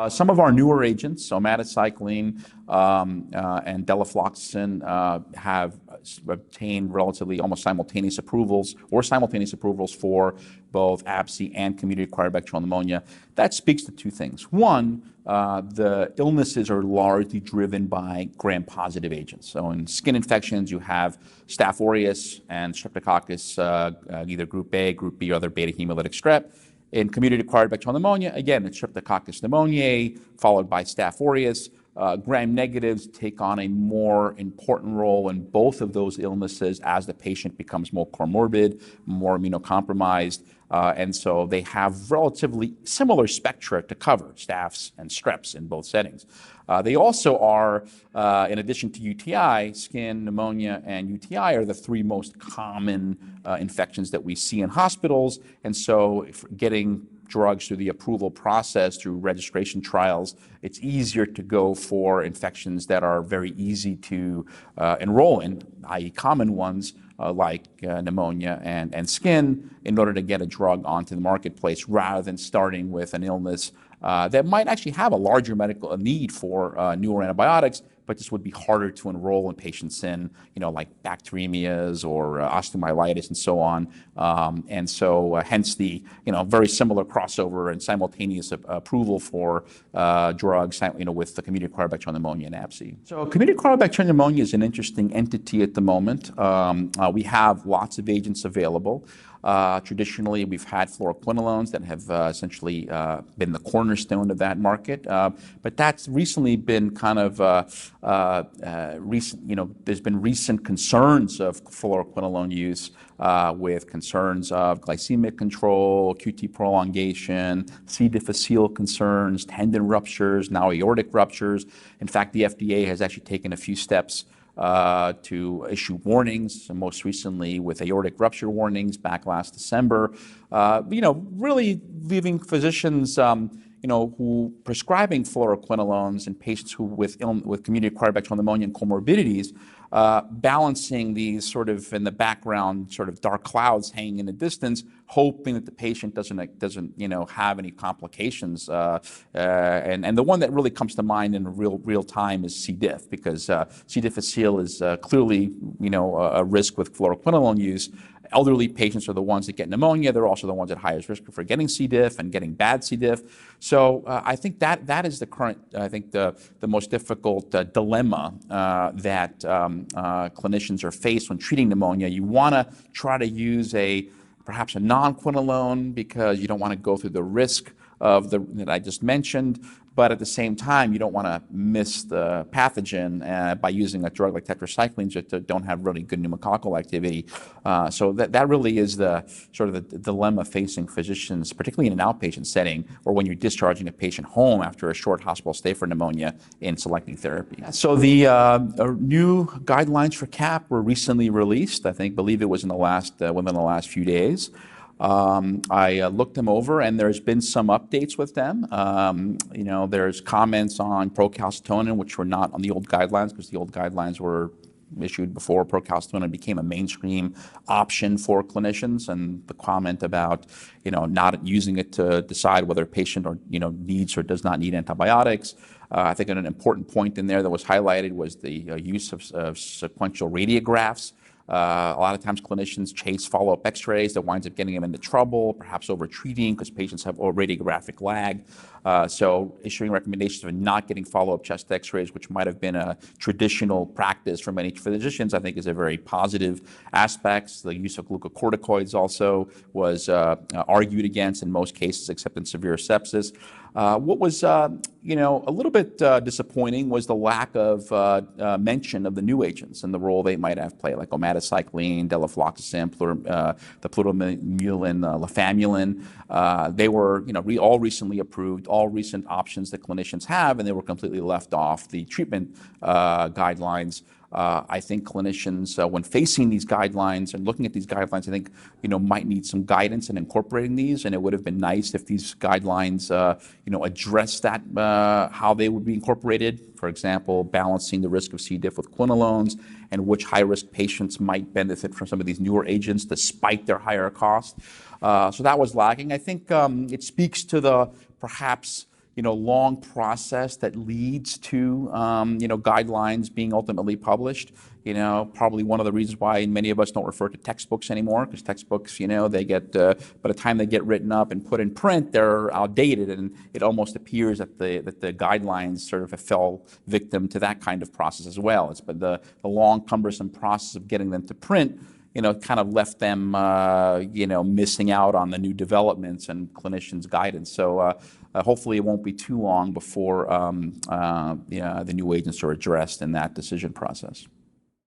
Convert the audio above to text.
Some of our newer agents, so omadacycline and delafloxacin, have obtained relatively almost simultaneous approvals for both ABSI and community-acquired bacterial pneumonia. That speaks to two things. One, the illnesses are largely driven by gram-positive agents. So in skin infections, you have Staph aureus and Streptococcus, either group A, group B, or other beta hemolytic strep. In community-acquired bacterial pneumonia, again, it's Streptococcus pneumoniae, followed by Staph aureus. Gram-negatives take on a more important role in both of those illnesses as the patient becomes more comorbid, more immunocompromised, and so they have relatively similar spectra to cover, staphs and streps in both settings. They also are, in addition to UTI, skin, pneumonia, and UTI are the three most common infections that we see in hospitals, and so getting drugs through the approval process, through registration trials, it's easier to go for infections that are very easy to enroll in, i.e. common ones like pneumonia and skin, in order to get a drug onto the marketplace rather than starting with an illness that might actually have a larger medical need for newer antibiotics, but this would be harder to enroll in patients in, like bacteremias or osteomyelitis and so on. And so hence the, very similar crossover and simultaneous approval for drugs, with the community-acquired bacterial pneumonia and ABSI. So community-acquired bacterial pneumonia is an interesting entity at the moment. We have lots of agents available. Traditionally, we've had fluoroquinolones that have essentially been the cornerstone of that market, but that's recently been kind of there's been recent concerns of fluoroquinolone use with concerns of glycemic control, QT prolongation, C. difficile concerns, tendon ruptures, now aortic ruptures. In fact, the FDA has actually taken a few steps to issue warnings, most recently with aortic rupture warnings back last December, really leaving physicians, who prescribing fluoroquinolones in patients who with community-acquired bacterial pneumonia and comorbidities, balancing these sort of in the background, sort of dark clouds hanging in the distance, hoping that the patient doesn't have any complications. And the one that really comes to mind in real time is C. diff, because C. difficile is clearly a risk with fluoroquinolone use. Elderly patients are the ones that get pneumonia. They're also the ones at highest risk for getting C. diff and getting bad C. diff. So I think that is the current, the most difficult dilemma that clinicians are faced when treating pneumonia. You want to try to use perhaps a non-quinolone because you don't want to go through the risk of that I just mentioned, but at the same time, you don't want to miss the pathogen by using a drug like tetracyclines that don't have really good pneumococcal activity. So that really is the sort of the dilemma facing physicians, particularly in an outpatient setting or when you're discharging a patient home after a short hospital stay for pneumonia in selecting therapy. So the new guidelines for CAP were recently released. I believe it was within the last few days. I looked them over, and there's been some updates with them. There's comments on procalcitonin, which were not on the old guidelines because the old guidelines were issued before procalcitonin became a mainstream option for clinicians, and the comment about not using it to decide whether a patient needs or does not need antibiotics. I think an important point in there that was highlighted was the use of sequential radiographs. A lot of times clinicians chase follow-up x-rays that winds up getting them into trouble, perhaps over-treating because patients have radiographic lag. So issuing recommendations of not getting follow-up chest x-rays, which might have been a traditional practice for many physicians, I think is a very positive aspect. The use of glucocorticoids also was argued against in most cases, except in severe sepsis. What was, a little bit disappointing was the lack of mention of the new agents and the role they might have played, like omadacycline, delafloxacin, the plutomulin, lefamulin. They were, all recently approved, all recent options that clinicians have, and they were completely left off the treatment guidelines. I think clinicians, when facing these guidelines and looking at these guidelines, I think, might need some guidance in incorporating these, and it would have been nice if these guidelines, address that, how they would be incorporated. For example, balancing the risk of C. diff with quinolones and which high-risk patients might benefit from some of these newer agents despite their higher cost. So that was lacking. I think it speaks to the perhaps long process that leads to, guidelines being ultimately published. Probably one of the reasons why many of us don't refer to textbooks anymore, because textbooks, they get, by the time they get written up and put in print, they're outdated, and it almost appears that the guidelines sort of fell victim to that kind of process as well. It's been the long, cumbersome process of getting them to print, kind of left them, missing out on the new developments and clinicians' guidance. So hopefully it won't be too long before the new agents are addressed in that decision process.